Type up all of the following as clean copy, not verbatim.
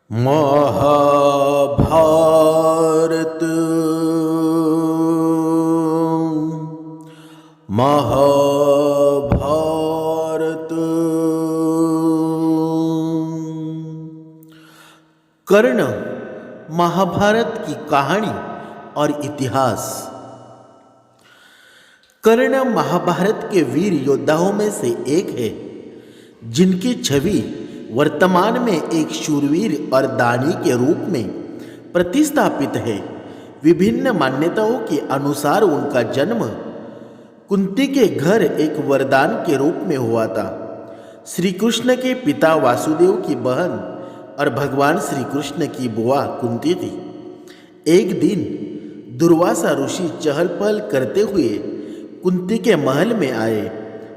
महाभारत महाभारत। कर्ण महाभारत की कहानी और इतिहास। कर्ण महाभारत के वीर योद्धाओं में से एक है, जिनकी छवि वर्तमान में एक शूरवीर और दानी के रूप में प्रतिस्थापित है। विभिन्न मान्यताओं के अनुसार उनका जन्म कुंती के घर एक वरदान के रूप में हुआ था। श्री कृष्ण के पिता वासुदेव की बहन और भगवान श्री कृष्ण की बुआ कुंती थी। एक दिन दुर्वासा ऋषि चहल पहल करते हुए कुंती के महल में आए।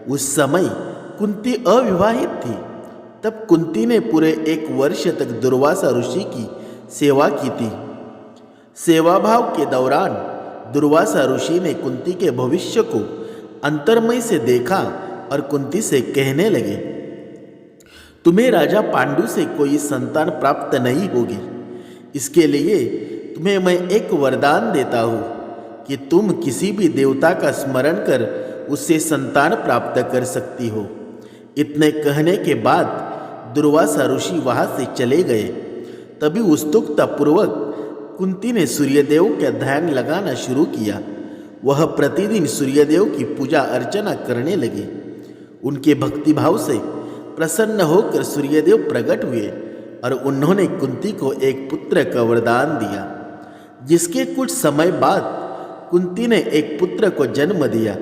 उस समय कुंती अविवाहित थी। तब कुंती ने पूरे 1 वर्ष तक दुर्वासा ऋषि की सेवा की थी। सेवा भाव के दौरान दुर्वासा ऋषि ने कुंती के भविष्य को अंतर्मय से देखा और कुंती से कहने लगे, तुम्हें राजा पांडु से कोई संतान प्राप्त नहीं होगी। इसके लिए तुम्हें मैं एक वरदान देता हूँ कि तुम किसी भी देवता का स्मरण कर उससे संतान प्राप्त कर सकती हो। इतने कहने के बाद दुर्वासा ऋषि वहां से चले गए। तभी उत्सुकता पूर्वक कुंती ने सूर्यदेव का ध्यान लगाना शुरू किया। वह प्रतिदिन सूर्यदेव की पूजा अर्चना करने लगे। उनके भक्तिभाव से प्रसन्न होकर सूर्यदेव प्रकट हुए और उन्होंने कुंती को एक पुत्र का वरदान दिया। जिसके कुछ समय बाद कुंती ने एक पुत्र को जन्म दिया,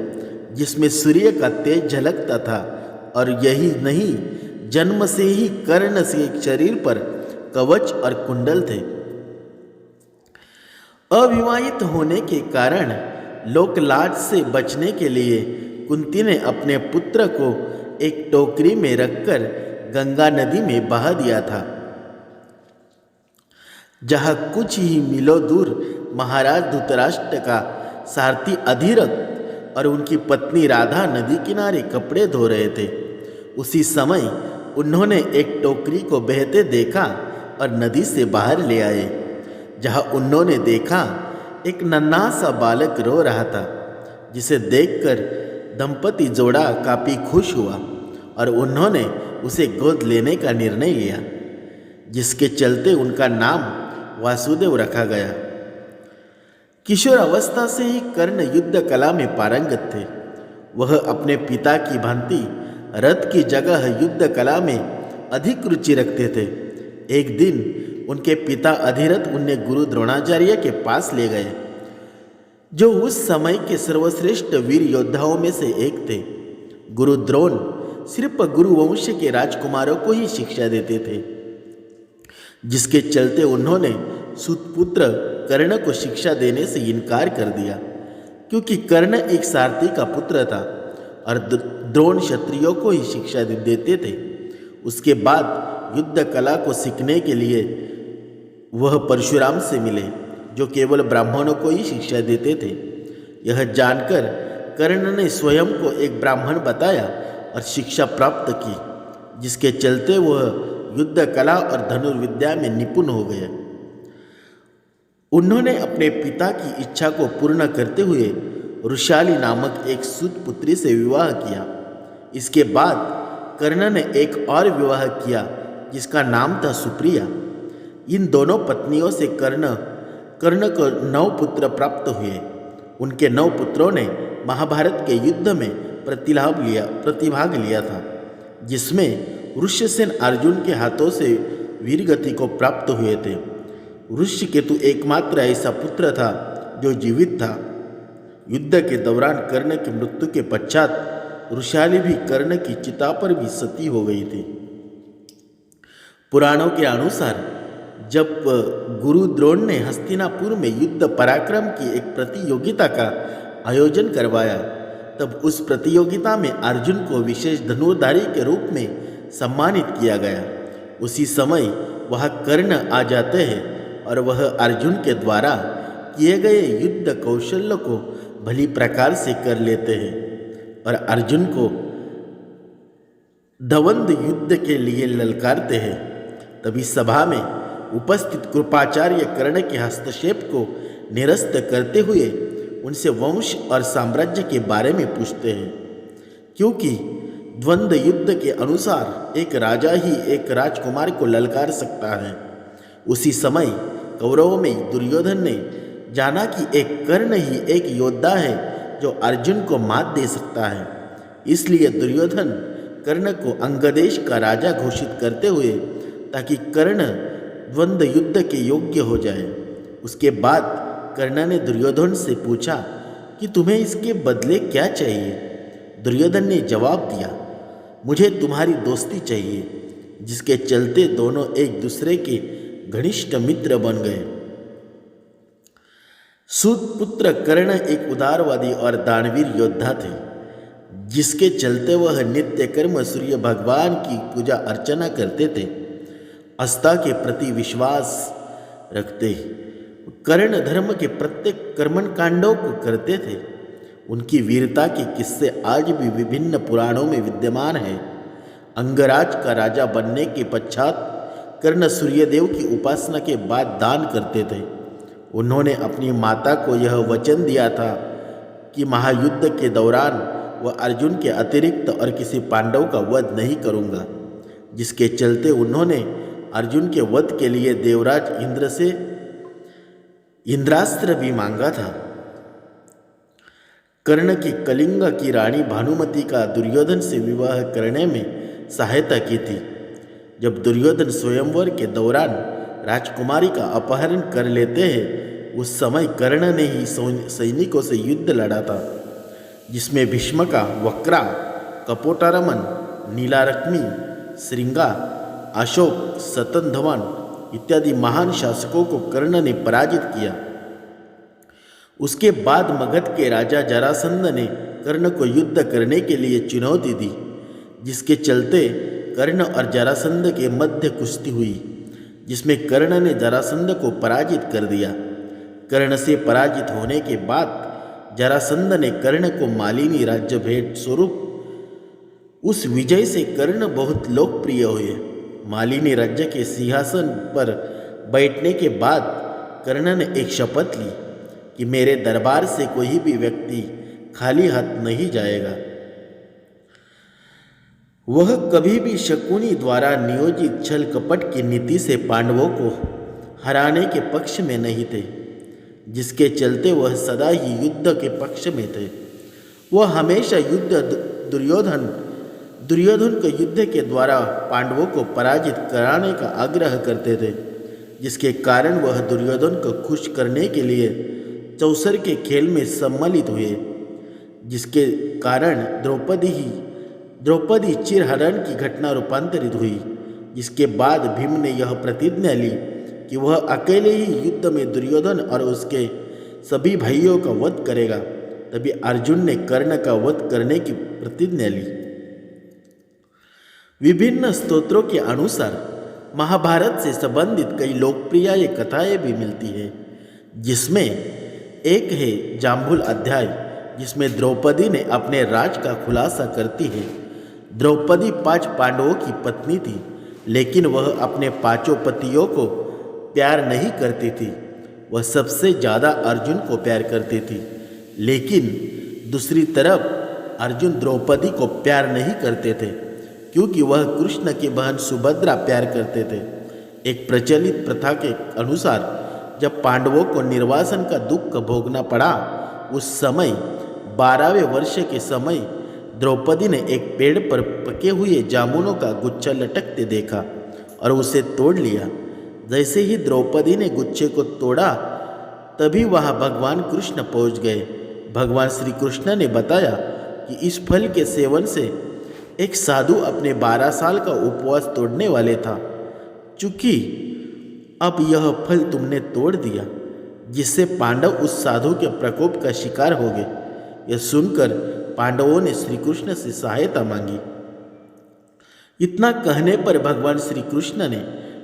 जिसमें सूर्य का तेज झलकता था। और यही नहीं, जन्म से ही कर्ण से शरीर पर कवच और कुंडल थे। अविवाहित होने के कारण लोक लाज से बचने के लिए कुंती ने अपने पुत्र को एक टोकरी में रखकर गंगा नदी में बहा दिया था, जहां कुछ ही मीलों दूर महाराज धृतराष्ट्र का सारथी अधिरथ और उनकी पत्नी राधा नदी किनारे कपड़े धो रहे थे। उसी समय उन्होंने एक टोकरी को बहते देखा और नदी से बाहर ले आए, जहां उन्होंने देखा एक नन्हा सा बालक रो रहा था, जिसे देखकर दंपति जोड़ा काफी खुश हुआ और उन्होंने उसे गोद लेने का निर्णय लिया, जिसके चलते उनका नाम वासुदेव रखा गया। किशोर अवस्था से ही कर्ण युद्ध कला में पारंगत थे। वह अपने पिता की भांति रथ की जगह युद्ध कला में अधिक रुचि रखते थे। एक दिन उनके पिता अधिरथ उन्हें गुरु द्रोणाचार्य के पास ले गए, जो उस समय के सर्वश्रेष्ठ वीर योद्धाओं में से एक थे। गुरु द्रोण सिर्फ गुरु वंश के राजकुमारों को ही शिक्षा देते थे, जिसके चलते उन्होंने सुतपुत्र कर्ण को शिक्षा देने से इनकार कर दिया, क्योंकि कर्ण एक सारथी का पुत्र था और द्रोण क्षत्रियों को ही शिक्षा देते थे। उसके बाद युद्ध कला को सीखने के लिए वह परशुराम से मिले, जो केवल ब्राह्मणों को ही शिक्षा देते थे। यह जानकर कर्ण ने स्वयं को एक ब्राह्मण बताया और शिक्षा प्राप्त की, जिसके चलते वह युद्ध कला और धनुर्विद्या में निपुण हो गए। उन्होंने अपने पिता की इच्छा को पूर्ण करते हुए वृषाली नामक एक सूत पुत्री से विवाह किया। इसके बाद कर्ण ने एक और विवाह किया, जिसका नाम था सुप्रिया। इन दोनों पत्नियों से कर्ण को 9 पुत्र प्राप्त हुए। उनके 9 पुत्रों ने महाभारत के युद्ध में प्रतिभाग लिया था, जिसमें ऋष्यसेन अर्जुन के हाथों से वीरगति को प्राप्त हुए थे। ऋषिकेतु एकमात्र ऐसा पुत्र था जो जीवित था। युद्ध के दौरान कर्ण की मृत्यु के पश्चात वृषाली भी कर्ण की चिता पर भी सती हो गई थी। पुराणों के अनुसार जब गुरु द्रोण ने हस्तिनापुर में युद्ध पराक्रम की एक प्रतियोगिता का आयोजन करवाया, तब उस प्रतियोगिता में अर्जुन को विशेष धनुर्धारी के रूप में सम्मानित किया गया। उसी समय वह कर्ण आ जाते हैं और वह अर्जुन के द्वारा किए गए युद्ध कौशल्य को भली प्रकार से कर लेते हैं और अर्जुन को द्वंद्व युद्ध के लिए ललकारते हैं। तभी सभा में उपस्थित कृपाचार्य कर्ण के हस्तक्षेप को निरस्त करते हुए उनसे वंश और साम्राज्य के बारे में पूछते हैं, क्योंकि द्वंद्व युद्ध के अनुसार एक राजा ही एक राजकुमार को ललकार सकता है। उसी समय कौरवों में दुर्योधन ने जाना कि एक कर्ण ही एक योद्धा है जो अर्जुन को मात दे सकता है। इसलिए दुर्योधन कर्ण को अंगदेश का राजा घोषित करते हुए ताकि कर्ण द्वंद्व युद्ध के योग्य हो जाए। उसके बाद कर्ण ने दुर्योधन से पूछा कि तुम्हें इसके बदले क्या चाहिए। दुर्योधन ने जवाब दिया, मुझे तुम्हारी दोस्ती चाहिए, जिसके चलते दोनों एक दूसरे के घनिष्ठ मित्र बन गए। सूत पुत्र कर्ण एक उदारवादी और दानवीर योद्धा थे, जिसके चलते वह नित्य कर्म सूर्य भगवान की पूजा अर्चना करते थे, आस्था के प्रति विश्वास रखते। कर्ण धर्म के प्रत्येक कर्मकांडों को करते थे। उनकी वीरता के किस्से आज भी विभिन्न पुराणों में विद्यमान हैं। अंगराज का राजा बनने के पश्चात कर्ण सूर्यदेव की उपासना के बाद दान करते थे। उन्होंने अपनी माता को यह वचन दिया था कि महायुद्ध के दौरान वह अर्जुन के अतिरिक्त और किसी पांडव का वध नहीं करूँगा, जिसके चलते उन्होंने अर्जुन के वध के लिए देवराज इंद्र से इंद्रास्त्र भी मांगा था। कर्ण की कलिंग की रानी भानुमति का दुर्योधन से विवाह करने में सहायता की थी। जब दुर्योधन स्वयंवर के दौरान राजकुमारी का अपहरण कर लेते हैं, उस समय कर्ण ने ही सैनिकों से युद्ध लड़ा था, जिसमें भीष्मका, वक्रा, कपोटारमन, नीलारक्मी, श्रृंगा, अशोक, सतंधवन इत्यादि महान शासकों को कर्ण ने पराजित किया। उसके बाद मगध के राजा जरासंध ने कर्ण को युद्ध करने के लिए चुनौती दी, जिसके चलते कर्ण और जरासंध के मध्य कुश्ती हुई, जिसमें कर्ण ने जरासंध को पराजित कर दिया। कर्ण से पराजित होने के बाद जरासंध ने कर्ण को मालिनी राज्य भेंट स्वरूप उस विजय से कर्ण बहुत लोकप्रिय हुए। मालिनी राज्य के सिंहासन पर बैठने के बाद कर्ण ने एक शपथ ली कि मेरे दरबार से कोई भी व्यक्ति खाली हाथ नहीं जाएगा। वह कभी भी शकुनी द्वारा नियोजित छल कपट की नीति से पांडवों को हराने के पक्ष में नहीं थे, जिसके चलते वह सदा ही युद्ध के पक्ष में थे। वह हमेशा दुर्योधन को युद्ध के द्वारा पांडवों को पराजित कराने का आग्रह करते थे, जिसके कारण वह दुर्योधन को खुश करने के लिए चौसर के खेल में सम्मिलित हुए, जिसके कारण द्रौपदी चिरहरण की घटना रूपांतरित हुई। जिसके बाद भीम ने यह प्रतिज्ञा ली कि वह अकेले ही युद्ध में दुर्योधन और उसके सभी भाइयों का वध करेगा। तभी अर्जुन ने कर्ण का वध करने की प्रतिज्ञा ली। विभिन्न स्तोत्रों के अनुसार महाभारत से संबंधित कई लोकप्रिय कथाएं भी मिलती हैं, जिसमें एक है जाम्बुल अध्याय, जिसमें द्रौपदी ने अपने राज का खुलासा करती है। द्रौपदी 5 पांडवों की पत्नी थी, लेकिन वह अपने 5 पतियों को प्यार नहीं करती थी। वह सबसे ज़्यादा अर्जुन को प्यार करती थी, लेकिन दूसरी तरफ अर्जुन द्रौपदी को प्यार नहीं करते थे, क्योंकि वह कृष्ण की बहन सुभद्रा प्यार करते थे। एक प्रचलित प्रथा के अनुसार जब पांडवों को निर्वासन का दुख भोगना पड़ा, उस समय 12वें वर्ष के समय द्रौपदी ने एक पेड़ पर पके हुए जामुनों का गुच्छा लटकते देखा और उसे तोड़ लिया। जैसे ही द्रौपदी ने गुच्छे को तोड़ा, तभी वहां भगवान कृष्ण पहुंच गए। भगवान श्री कृष्ण ने बताया कि इस फल के सेवन से एक साधु अपने 12 साल का उपवास तोड़ने वाले था। चूंकि अब यह फल तुमने तोड़ दिया, जिससे पांडव उस साधु के प्रकोप का शिकार हो गए। यह सुनकर पांडवों ने श्री कृष्ण से सहायता मांगी। इतना कहने पर भगवान श्री कृष्ण ने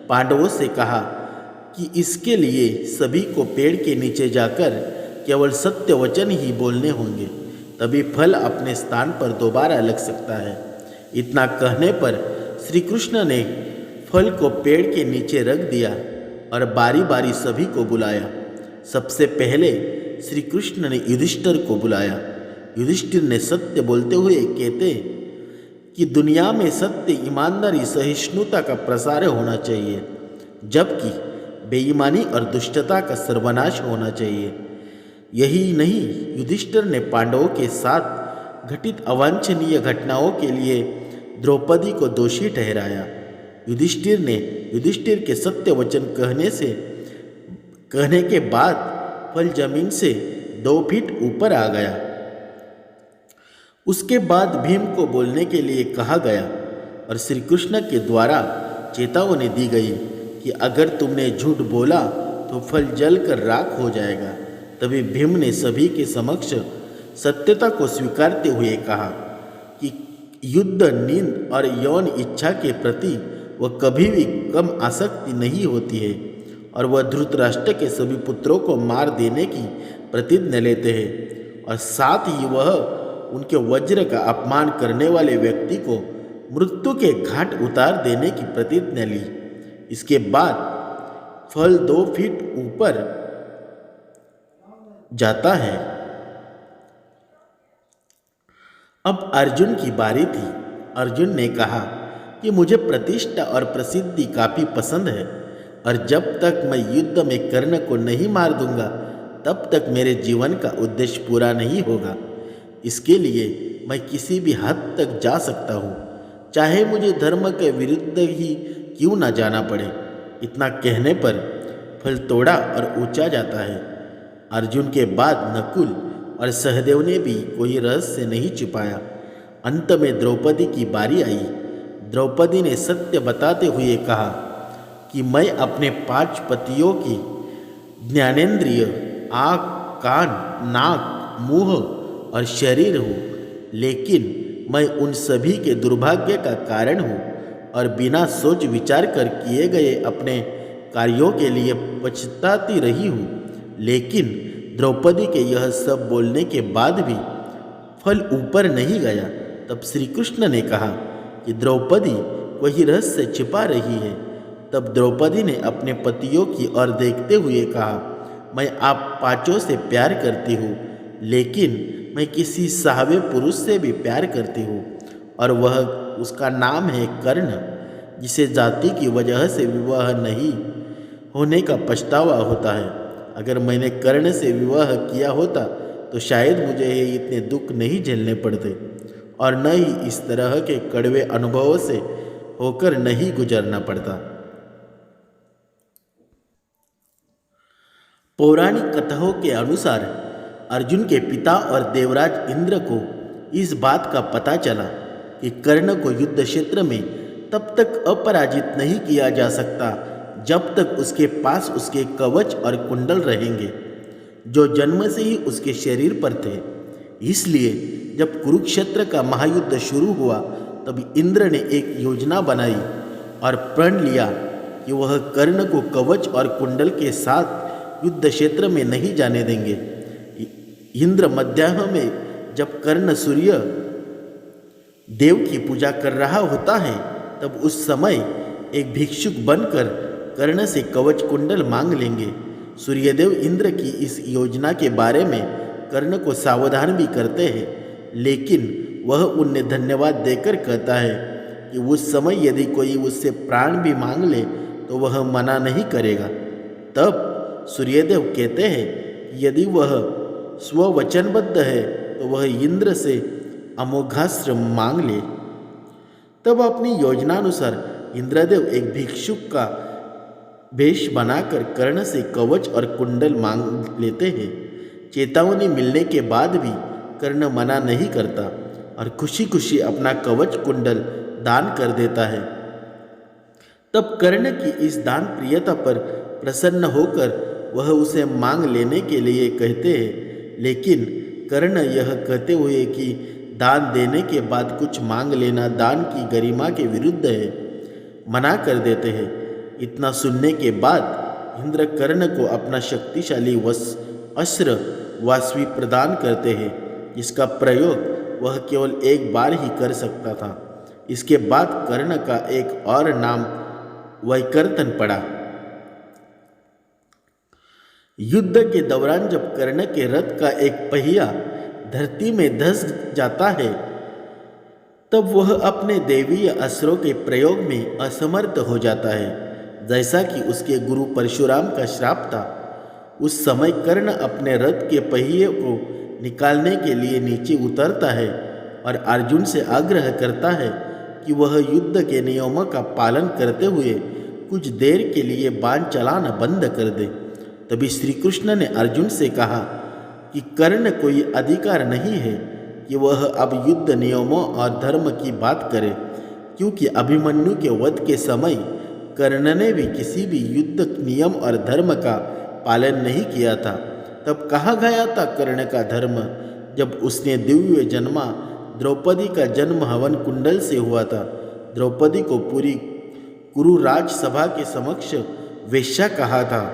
पांडवों से कहा कि इसके लिए सभी को पेड़ के नीचे जाकर केवल सत्य वचन ही बोलने होंगे, तभी फल अपने स्थान पर दोबारा लग सकता है। इतना कहने पर श्री कृष्ण ने फल को पेड़ के नीचे रख दिया और बारी बारी सभी को बुलाया। सबसे पहले श्री कृष्ण ने युधिष्ठिर को बुलाया। युधिष्ठिर ने सत्य बोलते हुए कहते कि दुनिया में सत्य, ईमानदारी, सहिष्णुता का प्रसार होना चाहिए, जबकि बेईमानी और दुष्टता का सर्वनाश होना चाहिए। यही नहीं, युधिष्ठिर ने पांडवों के साथ घटित अवांछनीय घटनाओं के लिए द्रौपदी को दोषी ठहराया। युधिष्ठिर के सत्य वचन कहने के बाद फल जमीन से 2 फीट ऊपर आ गया। उसके बाद भीम को बोलने के लिए कहा गया और श्री कृष्ण के द्वारा चेतावनी दी गई कि अगर तुमने झूठ बोला तो फल जलकर राख हो जाएगा। तभी भीम ने सभी के समक्ष सत्यता को स्वीकारते हुए कहा कि युद्ध, नींद और यौन इच्छा के प्रति वह कभी भी कम आसक्ति नहीं होती है और वह धृतराष्ट्र के सभी पुत्रों को मार देने की प्रतिज्ञा लेते हैं और साथ ही वह उनके वज्र का अपमान करने वाले व्यक्ति को मृत्यु के घाट उतार देने की प्रतिज्ञा ली। इसके बाद फल 2 फीट ऊपर जाता है। अब अर्जुन की बारी थी। अर्जुन ने कहा कि मुझे प्रतिष्ठा और प्रसिद्धि काफी पसंद है और जब तक मैं युद्ध में कर्ण को नहीं मार दूंगा तब तक मेरे जीवन का उद्देश्य पूरा नहीं होगा। इसके लिए मैं किसी भी हद तक जा सकता हूँ, चाहे मुझे धर्म के विरुद्ध ही क्यों ना जाना पड़े। इतना कहने पर फल तोड़ा और ऊंचा जाता है। अर्जुन के बाद नकुल और सहदेव ने भी कोई रहस्य नहीं छिपाया। अंत में द्रौपदी की बारी आई। द्रौपदी ने सत्य बताते हुए कहा कि मैं अपने 5 पतियों की ज्ञानेंद्रिय, आँख, कान, नाक, मुंह और शरीर हूँ, लेकिन मैं उन सभी के दुर्भाग्य का कारण हूँ और बिना सोच विचार कर किए गए अपने कार्यों के लिए पछताती रही हूँ। लेकिन द्रौपदी के यह सब बोलने के बाद भी फल ऊपर नहीं गया। तब श्री कृष्ण ने कहा कि द्रौपदी वही रहस्य छिपा रही है। तब द्रौपदी ने अपने पतियों की ओर देखते हुए कहा, मैं आप 5 से प्यार करती हूँ, लेकिन मैं किसी साहवे पुरुष से भी प्यार करती हूँ और वह उसका नाम है कर्ण, जिसे जाति की वजह से विवाह नहीं होने का पछतावा होता है। अगर मैंने कर्ण से विवाह किया होता तो शायद मुझे ये इतने दुख नहीं झेलने पड़ते और न ही इस तरह के कड़वे अनुभवों से होकर नहीं गुजरना पड़ता। पौराणिक कथाओं के अनुसार अर्जुन के पिता और देवराज इंद्र को इस बात का पता चला कि कर्ण को युद्ध क्षेत्र में तब तक अपराजित नहीं किया जा सकता जब तक उसके पास उसके कवच और कुंडल रहेंगे, जो जन्म से ही उसके शरीर पर थे। इसलिए जब कुरुक्षेत्र का महायुद्ध शुरू हुआ तब इंद्र ने एक योजना बनाई और प्रण लिया कि वह कर्ण को कवच और कुंडल के साथ युद्ध क्षेत्र में नहीं जाने देंगे। इंद्र मध्याह्न में जब कर्ण सूर्य देव की पूजा कर रहा होता है तब उस समय एक भिक्षुक बनकर कर्ण से कवच कुंडल मांग लेंगे। सूर्यदेव इंद्र की इस योजना के बारे में कर्ण को सावधान भी करते हैं, लेकिन वह उन्हें धन्यवाद देकर कहता है कि उस समय यदि कोई उससे प्राण भी मांग ले तो वह मना नहीं करेगा। तब सूर्यदेव कहते हैं कि यदि वह स्ववचनबद्ध है तो वह इंद्र से अमोघास्त्र मांग ले। तब अपनी योजनानुसार इंद्रदेव एक भिक्षुक का वेश बनाकर कर्ण से कवच और कुंडल मांग लेते हैं। चेतावनी मिलने के बाद भी कर्ण मना नहीं करता और खुशी खुशी अपना कवच कुंडल दान कर देता है। तब कर्ण की इस दान प्रियता पर प्रसन्न होकर वह उसे मांग लेने के लिए कहते हैं, लेकिन कर्ण यह कहते हुए कि दान देने के बाद कुछ मांग लेना दान की गरिमा के विरुद्ध है, मना कर देते हैं। इतना सुनने के बाद इंद्र कर्ण को अपना शक्तिशाली अस्त्र वासवी प्रदान करते हैं, जिसका प्रयोग वह केवल एक बार ही कर सकता था। इसके बाद कर्ण का एक और नाम वैकर्तन पड़ा। युद्ध के दौरान जब कर्ण के रथ का एक पहिया धरती में धंस जाता है तब वह अपने दैवीय अस्त्रों के प्रयोग में असमर्थ हो जाता है। जैसा कि उसके गुरु परशुराम का श्राप था, उस समय कर्ण अपने रथ के पहिए को निकालने के लिए नीचे उतरता है और अर्जुन से आग्रह करता है कि वह युद्ध के नियमों का पालन करते हुए कुछ देर के लिए बाण चलाना बंद कर दे। तभी श्री कृष्ण ने अर्जुन से कहा कि कर्ण कोई अधिकार नहीं है कि वह अब युद्ध नियमों और धर्म की बात करे, क्योंकि अभिमन्यु के वध के समय कर्ण ने भी किसी भी युद्ध नियम और धर्म का पालन नहीं किया था। तब कहा गया था कर्ण का धर्म, जब उसने दिव्य जन्मा द्रौपदी का जन्म हवन कुंडल से हुआ था। द्रौपदी को पूरी कुरु राजसभा के समक्ष वेश्या कहा था।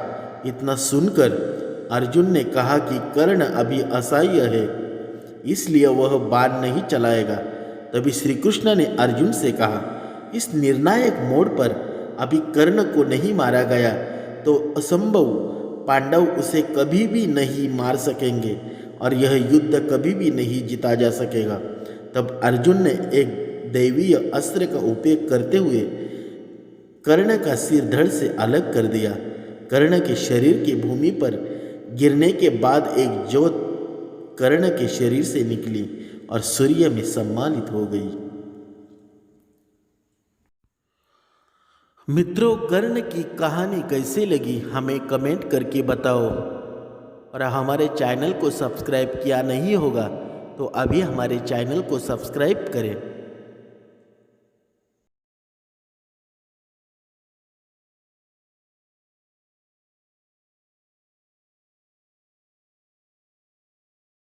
इतना सुनकर अर्जुन ने कहा कि कर्ण अभी असह्य है, इसलिए वह बाण नहीं चलाएगा। तभी श्री कृष्ण ने अर्जुन से कहा, इस निर्णायक मोड़ पर अभी कर्ण को नहीं मारा गया तो असंभव पांडव उसे कभी भी नहीं मार सकेंगे और यह युद्ध कभी भी नहीं जीता जा सकेगा। तब अर्जुन ने एक दैवीय अस्त्र का उपयोग करते हुए कर्ण का सिर धड़ से अलग कर दिया। कर्ण के शरीर की भूमि पर गिरने के बाद एक ज्योत कर्ण के शरीर से निकली और सूर्य में सम्मानित हो गई। मित्रों, कर्ण की कहानी कैसे लगी हमें कमेंट करके बताओ, और हमारे चैनल को सब्सक्राइब किया नहीं होगा तो अभी हमारे चैनल को सब्सक्राइब करें।